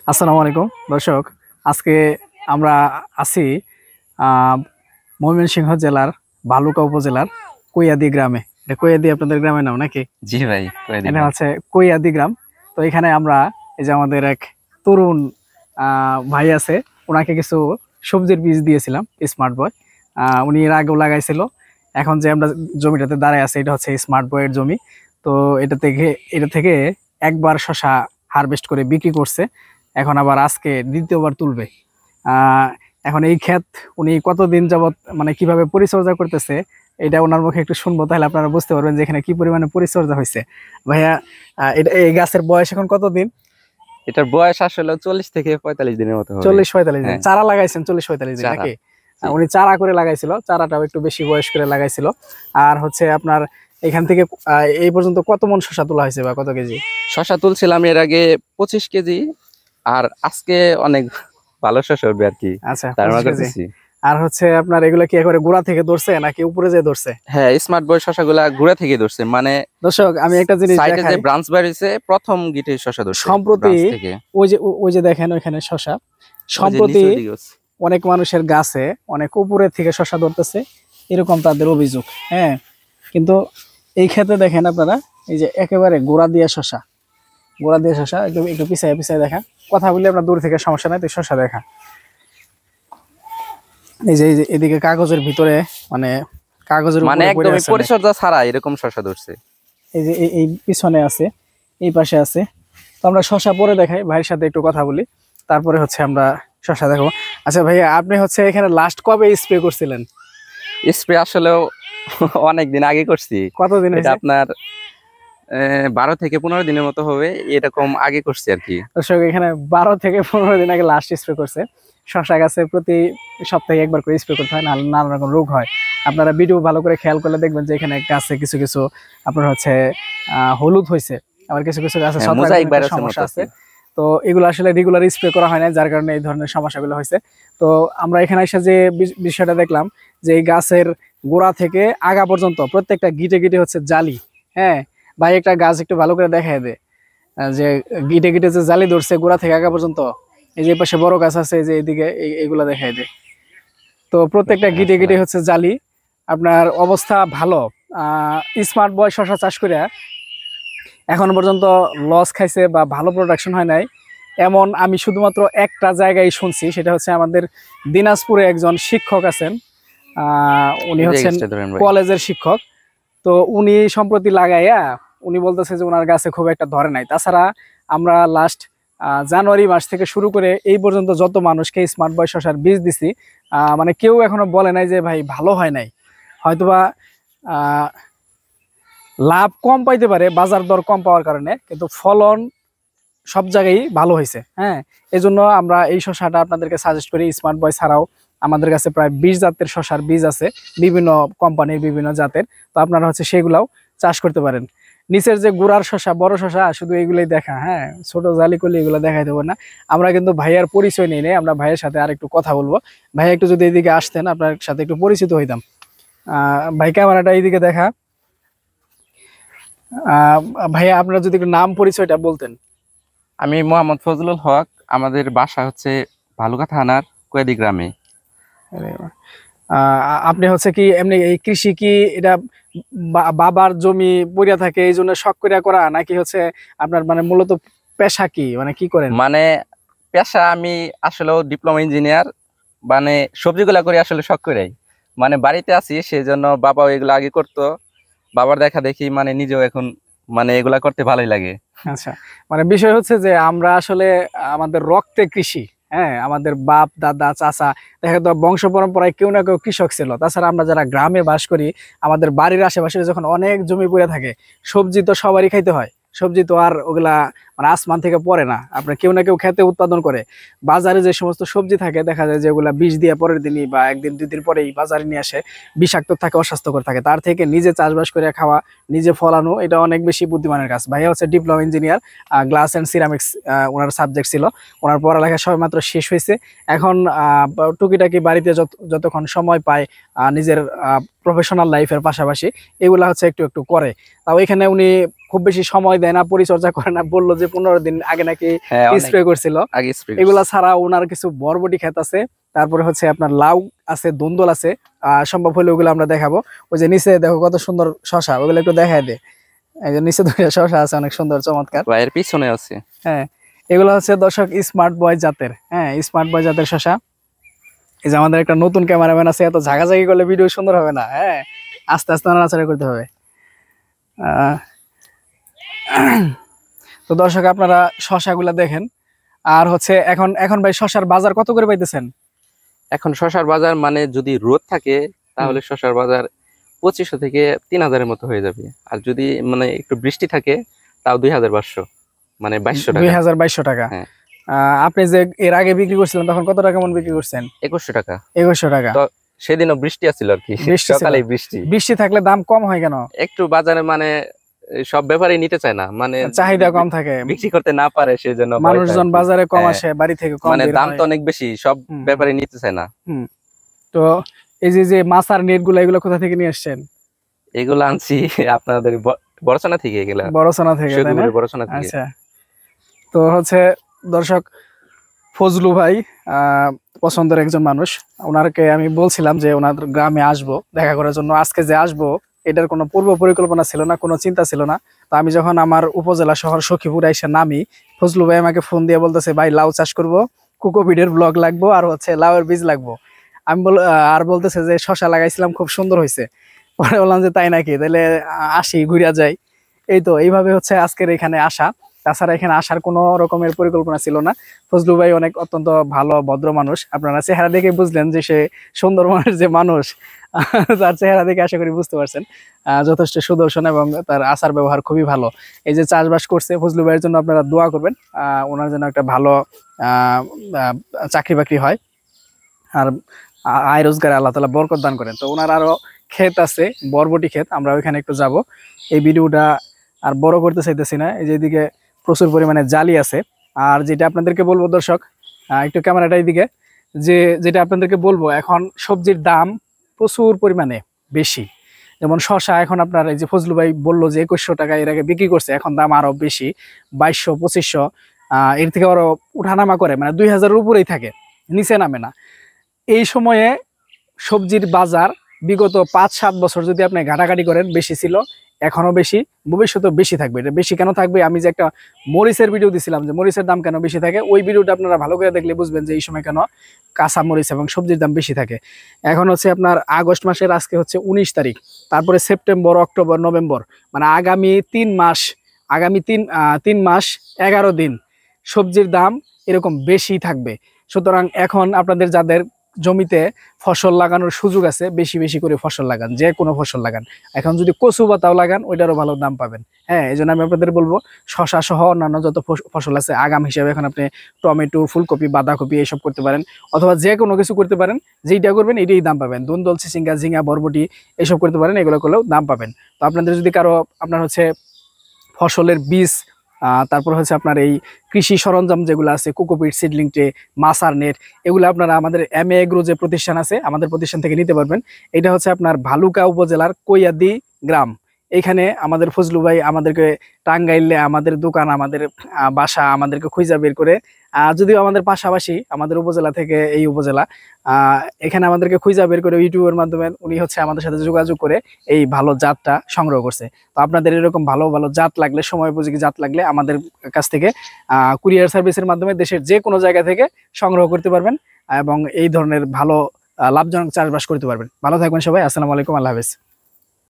আসসালামু আলাইকুম দর্শক। আজকে আমরা আছি আহ, ময়মনসিংহ জেলার ভালুকা উপজেলার কৈয়াদি গ্রামে। এটা কৈয়াদি আপনাদের গ্রামের নাম নাকি? জি ভাই, করে এটা দিবেন। হচ্ছে কৈয়াদি গ্রাম। তো এখানে আমরা এই যে আমাদের এক তরুণ ভাই আছে, ওনাকে কিছু সবজির বীজ দিয়েছিলাম স্মার্ট বয়। উনি এর আগেও লাগাইছিল। এখন যে আমরা জমিটাতে দাঁড়ায় আছে এটা হচ্ছে স্মার্ট বয়ের জমি। তো এটা থেকে একবার শশা হারভেস্ট করে বিক্রি করছে, এখন আবার আজকে দ্বিতীয়বার তুলবে। আহ এখন এই ক্ষেত উনি কতদিন যাবত মানে কিভাবে পরিচর্যা করতেছে এটা ওনার মুখে একটু শুনবো, তাহলে আপনারা বুঝতে পারবেন যে এখানে কি পরিমাণে পরিচর্যা হয়েছে। ভাইয়া, এটা এই গাছের বয়স এখন কতদিন? এটার বয়স আসলে 40 থেকে 45 দিনের মতো হবে। 40-45 দিন হ্যাঁ, চারা লাগাইছেন? 40-45 দিন চারা। নাকি? জি। উনি চারা করে লাগাইছিল, চারাটাও একটু বেশি বয়স করে লাগাইছিল। আর হচ্ছে আপনার এখান থেকে এই পর্যন্ত কত মন শসা তোলা হয়েছে বা কত কেজি? শশা তুলছিলাম এর আগে 25 কেজি, আর আজকে অনেক ভালো শশা হবে আর কি, আচ্ছা, ধারণা 25 কেজি। করতেছি। আর হচ্ছে আপনার এগুলা কি একবারে গোড়া থেকে ধরছে নাকি উপরে যে ধরছে? হ্যাঁ, স্মার্ট বয় শশাগুলা গুড়া থেকে ধরছে, মানে দর্শক আমি একটা জিনিস সাইডে যে দেখাই। ব্রাঞ্চ বেরিয়েছে প্রথম গিটে শশা ধরছে সম্প্রতি ব্রাঞ্চ থেকে। ওই যে দেখেন ওইখানে শসা, ওই যে সম্প্রতি নিচে ওইদিকে আছে। অনেক মানুষের গাছে অনেক উপরে থেকে শসা ধরতেছে, এরকম তাদের অভিযোগ। হ্যাঁ, কিন্তু এই ক্ষেত্রে দেখেন আপনারা, এই যে একেবারে গোড়া দিয়ে শসা একটু একটু পিছায় পিছায় দেখা। কথা বললে আপনার দূর থেকে সমস্যা নাই, তো শসা দেখা। এই যে এদিকে কাগজের ভিতরে, মানে কাগজের মানে উপরে পড়ে একদমই আছে অনেক। পরিচর্যা ছাড়া এরকম শশা ধরছে। এই যে এই পিছনে আছে, এই পাশে আছে। তো আমরা শসা পরে দেখাই, ভাইয়ের সাথে একটু কথা বলি, তারপরে হচ্ছে আমরা শসা দেখাবো। আচ্ছা ভাইয়া, আপনি হচ্ছে এখানে লাস্ট কবে স্প্রে করছিলেন? স্প্রে আসলেও অনেক দিন আগে করছি। কতদিন এটা হয়েছে? আপনার 12 থেকে 15 দিনের মতো হবে, এরকম আগে করছি আর কি। দর্শক, এখানে 12 থেকে 15 দিন আগে লাস্ট স্প্রে করছে। শসা গাছে প্রতি সপ্তাহে একবার করে স্প্রে করতে হয়, নাহলে নানা রকম রোগ হয়। আপনারা ভিডিও ভালো করে খেয়াল করলে দেখবেন যে এখানে গাছে কিছু কিছু আপনার হচ্ছে হলুদ হয়েছে, আবার কিছু কিছু গাছে হ্যাঁ, ছত্রাক মোজাইক জনিত ভাইরাসের মতো সমস্যা আর আছে। কি। তো এগুলো আসলে রেগুলার স্প্রে করা হয় না, যার কারণে এই ধরনের সমস্যাগুলো হয়েছে। তো আমরা এখানে এসে যে বিষয়টা দেখলাম, যে এই গাছের গোড়া থেকে আগা পর্যন্ত প্রত্যেকটা গিটে গিটে হচ্ছে জালি। হ্যাঁ ভাই, একটা গাছ একটু ভালো করে দেখায় দে, যে গিটে গিটে যে জালি ধরছে গোড়া থেকে আগা পর্যন্ত। এই যে পাশে বড় গাছ আছে, এই যে এইদিকে এইগুলা দেখায় দে। তো প্রত্যেকটা গিটে গিটে হচ্ছে জালি। আপনার অবস্থা ভালো। স্মার্ট বয় শশা চাষ করে এখন পর্যন্ত লস খাইছে বা ভালো প্রোডাকশন হয় নাই এমন আমি শুধুমাত্র একটা জায়গায় শুনছি, সেটা হচ্ছে আমাদের দিনাজপুরে একজন শিক্ষক আছেন। উনি এই যে হচ্ছেন গাছটা ধরেন ভাই। কলেজের শিক্ষক। তো উনি সম্প্রতি লাগাইয়া উনি বলতেছে যে ওনার গাছে খুব একটা ধরে নাই। তাছাড়া আমরা লাস্ট জানুয়ারি মাস থেকে শুরু করে এই পর্যন্ত যত মানুষকে স্মার্ট বয় শসার বীজ দিছি, মানে কেউ এখনো বলে নাই যে ভাই ভালো হয় নাই। হয়তোবা আহ, লাভ কম পাইতে পারে বাজার দর কম পাওয়ার কারণে, কিন্তু ফলন সব জায়গায় ভালো হয়েছে। হ্যাঁ, এই জন্য আমরা এই শসাটা আপনাদেরকে সাজেস্ট করি। স্মার্ট বয় ছাড়াও আমাদের কাছে প্রায় 20 জাতের শসার বীজ আছে, বিভিন্ন কোম্পানির বিভিন্ন জাতের। তো আপনারা হচ্ছে সেগুলাও চাষ করতে পারেন। নিচের যে গুড়ার শসা, বড় শসা, শুধু এগুলোই দেখা। হ্যাঁ, ছোট জালি করলে এগুলো দেখাই দেবো না। আমরা কিন্তু ভাইয়ার পরিচয় নিয়ে নেই, আমরা ভাইয়ের সাথে আর একটু কথা বলবো। ভাইয়া একটু যদি এদিকে আসতেন, আপনার সাথে একটু পরিচিত হইতাম। ভাই, ক্যামেরাটা এইদিকে দেখা। আহ ভাইয়া, আপনারা যদি একটু নাম পরিচয়টা বলতেন। আমি মোহাম্মদ ফজলুল হক, আমাদের বাসা হচ্ছে ভালুকা থানার কয়েদি গ্রামে। আপনি হচ্ছে কি এমনি এই কৃষি কি এটা বাবার জমি পড়িয়া থাকে এই জন্য শখ করিয়া করা, নাকি হচ্ছে আপনার মানে মূলত পেশা কি, মানে কি করেন? মানে পেশা আমি আসলেও ডিপ্লোমা ইঞ্জিনিয়ার, মানে সবজিগুলা করি আসলে শখ করেই। মানে বাড়িতে আছি সেই জন্য, বাবাও এগুলো আগে করতো, বাবার দেখা দেখি মানে নিজেও এখন মানে এগুলা করতে ভালোই লাগে। আচ্ছা, মানে বিষয় হচ্ছে যে আমরা আসলে আমাদের রক্তে কৃষি। হ্যাঁ, আমাদের বাপ দাদা চাচা দেখা তো বংশ পরম্পরায় কেউ না কেউ কৃষক ছিল। তাছাড়া আমরা যারা গ্রামে বাস করি, আমাদের বাড়ির আশেপাশে যখন অনেক জমি পড়ে থাকে, সবজি তো সবারই খাইতে হয়। সবজি তো আর ওগুলা মানে আসমান থেকে পড়ে না, আপনার কেউ না কেউ খেতে উৎপাদন করে। বাজারে যে সমস্ত সবজি থাকে দেখা যায় যে ওগুলা বিষ দিয়ে পরের দিনই বা একদিন দুই দিন পরেই বাজারে নিয়ে আসে, বিষাক্ত থাকে, অস্বাস্থ্যকর থাকে। তার থেকে নিজে চাষবাস করে খাওয়া, নিজে ফলানো, এটা অনেক বেশি বুদ্ধিমানের কাজ। ভাইয়া হচ্ছে diploma engineer, glass and ceramics owner subject ছিল। ওনার পড়ালেখা সবেমাত্র শেষ হয়েছে। এখন টুকিটাকি বাড়িতে যতক্ষণ সময় পায় নিজের প্রফেশনাল লাইফের পাশাপাশি এগুলা হচ্ছে একটু একটু করে। তাও এখানে উনি খুব বেশি সময় দেয় না, পরিচর্যা করে না, বললো যে 15 দিন আগে নাকি হ্যাঁ, অনেক স্প্রে করছিল। আগে স্প্রে এগুলা ছাড়া ওনার কিছু বরবটি ক্ষেত আছে, তারপরে হচ্ছে আপনার লাউ আছে, দন্দল আছে, সম্ভব হলে ওগুলো আমরা দেখাবো। ওই যে নিচে দেখো কত সুন্দর শশা, ওগুলো একটু দেখায় দে। এই যে নিচে দুটো শশা আছে অনেক সুন্দর চমৎকার। এর পিছনে আছে। হ্যাঁ, এগুলো হচ্ছে দর্শক স্মার্ট বয় জাতের, হ্যাঁ স্মার্ট বয় জাতের শশা। এই যে আমাদের একটা নতুন ক্যামেরাম্যান আছে, এত ঝাঁকাঝাঁকি করলে ভিডিও সুন্দর হবে না, হ্যাঁ আস্তে আস্তে নাড়াচাড়া করতে হবে। তো দর্শক আপনারা শশাগুলা দেখেন। আর হচ্ছে এখন এখন ভাই শশার বাজার কত করে পাইতেছেন? এখন শশার বাজার মানে যদি রোদ থাকে তাহলে শশার বাজার 2500 থেকে 3000-এর মতো হয়ে যাবে, আর যদি মানে একটু বৃষ্টি থাকে তাও 2500, মানে 2200 টাকা। 2200 টাকা। হ্যাঁ। আপনি যে এর আগে বিক্রি করছিলেন তখন কত টাকা মন বিক্রি করছেন? 2100 টাকা। 2100 টাকা। তো সেদিনও বৃষ্টি আছিল আর কি, বৃষ্টি ছিল। সকালে বৃষ্টি। বৃষ্টি থাকলে দাম কম হয় কেন? একটু বাজারে মানে সব ব্যাপারে নিতে চায় না, মানে চাহিদা কম থাকে, বিক্রি করতে না পারে, সেজন্য ভয় পায় মানুষজন আর কি। বাজারে কম হ্যাঁ, আসে, বাড়ি থেকে কম মানে বের দাম হয়। তো অনেক বেশি, সব ব্যাপারে নিতে চায় না। তো এই যে মাছার নেট গুলো, এগুলো কোথা থেকে নিয়ে আসছেন? এগুলো আনছি আপনাদের বড়ছানা থেকে, এগুলা বড়ছানা থেকে, তাই না? বড়ছানা থেকে। আচ্ছা, তো হচ্ছে দর্শক ফজলু ভাই পছন্দের একজন মানুষ, ওনাকে আমি বলছিলাম যে ওনার গ্রামে আসবো দেখা করার জন্য। আজকে যে আসবো এটার কোনো পূর্ব পরিকল্পনা ছিল না, কোনো চিন্তা ছিল না। তো আমি যখন আমার উপজেলা শহর সখীপুর এসে নামি, ফজলু ভাই আমাকে ফোন দিয়ে বলতেছে, ভাই লাউ চাষ করবো, কোকোপিটের ব্লগ লাগবো, আর হচ্ছে লাউয়ের বীজ লাগবো। আমি আর বলতেছে যে শশা লাগাইছিলাম খুব সুন্দর হয়েছে। পরে বললাম যে তাই নাকি, তাহলে আসি ঘুরিয়া যাই। এই তো এইভাবে হচ্ছে আজকের এখানে আসা। তাছাড়া এখানে আসার কোনো রকমের পরিকল্পনা ছিল না। ফজলু ভাই অনেক অত্যন্ত ভালো ভদ্র মানুষ, আপনারা চেহারা দেখে বুঝলেন যে সে সুন্দর মনের যে মানুষ, তার চেহারা দেখে আশা করি বুঝতে পারছেন। যথেষ্ট সুদর্শন এবং তার আচার ব্যবহার খুবই ভালো। এই যে চাষবাস করছে, ফজলু ভাইয়ের জন্য আপনারা দোয়া করবেন, ওনার জন্য একটা ভালো চাকরি বাকরি হয়, আর আয় রোজগারে আল্লাহ তাআলা বরকত দান করেন। তো ওনার আরো ক্ষেত আছে, বরবটি ক্ষেত, আমরা ওইখানে একটু যাব। এই ভিডিওটা আর বড় করতে চাইতেছি না, এই যে এদিকে প্রচুর পরিমাণে জালি আছে। আর যেটা আপনাদেরকে বলবো দর্শক, একটু ক্যামেরাটা এইদিকে, যেটা আপনাদেরকে বলবো, এখন সবজির দাম প্রচুর পরিমাণে বেশি। যেমন শশা এখন আপনার, এই যে ফজলু ভাই বললো যে 2100 টাকা এর আগে বিক্রি করছে, এখন দাম আরো বেশি, 2200 2500, এর থেকে আরো উঠানামা করে, মানে 2000-এর উপরেই থাকে, নিচে নামে না। এই সময়ে সবজির বাজার বিগত 5-7 বছর যদি আপনি ঘাটাঘাটি করেন, বেশি ছিল, এখনো বেশি, ভবিষ্যতেও বেশি থাকবে। এটা বেশি কেন থাকবে, আমি যে একটা মরিচের ভিডিও দিছিলাম যে মরিচের দাম কেন বেশি থাকে, ওই ভিডিওটা আপনারা ভালো করে দেখলে বুঝবেন যে এই সময় কেন কাঁচা মরিচ এবং সবজির দাম বেশি থাকে। এখন হচ্ছে আপনার আগস্ট মাসের, আজকে হচ্ছে 19 তারিখ, তারপরে সেপ্টেম্বর, অক্টোবর, নভেম্বর, মানে আগামী 3 মাস, আগামী 3 মাস 11 দিন সবজির দাম এরকম বেশি থাকবে। সুতরাং এখন আপনাদের যাদের জমিতে ফসল লাগানোর সুযোগ আছে, বেশি বেশি করে ফসল লাগান, যে কোনো ফসল লাগান। এখন যদি কচু পাতাও লাগান, ওইটারও ভালো দাম পাবেন। হ্যাঁ, এই জন্য আমি আপনাদের বলবো, শশা সহ অন্যান্য যত ফসল আছে আগাম হিসেবে, এখন আপনি টমেটো, ফুলকপি, বাঁধাকপি এইসব করতে পারেন, অথবা যে কোনো কিছু করতে পারেন, যেইটা করবেন এটাই দাম পাবেন। দুন্দল, চিচিঙ্গা, ঝিঙ্গা, বরবটি এইসব করতে পারেন, এগুলো করলেও দাম পাবেন। তো আপনাদের যদি কারো আপনার হচ্ছে ফসলের বীজ, তারপর হচ্ছে আপনার এই কৃষি সরঞ্জাম যেগুলো আছে, কোকোপিট, সিডলিং ট্রে, মাছার নেট, এগুলো আপনারা আমাদের এমএ এগ্রো যে প্রতিষ্ঠান আছে, আমাদের প্রতিষ্ঠান থেকে নিতে পারবেন। এটা হচ্ছে আপনার ভালুকা উপজেলার কৈয়াদি গ্রাম। এখানে আমাদের ফজলু ভাই আমাদেরকে টাঙ্গাইলে আমাদের দোকান, আমাদের বাসা আমাদেরকে খুঁজে বের করে, যদিও আমাদের পাশাপাশি, আমাদের উপজেলা থেকে এই উপজেলা, এখানে আমাদেরকে খুঁজে বের করে ইউটিউবের মাধ্যমে উনি হচ্ছে আমাদের সাথে যোগাযোগ করে এই ভালো জাতটা সংগ্রহ করছে। তো আপনাদের এরকম ভালো ভালো জাত লাগলে, সময় উপযোগী জাত লাগলে, আমাদের কাছ থেকে কুরিয়ার সার্ভিসের মাধ্যমে দেশের যে কোনো জায়গা থেকে সংগ্রহ করতে পারবেন, এবং এই ধরনের ভালো লাভজনক চাষবাস করতে পারবেন। ভালো থাকবেন সবাই, আসসালামু আলাইকুম, আল্লাহ হাফেজ।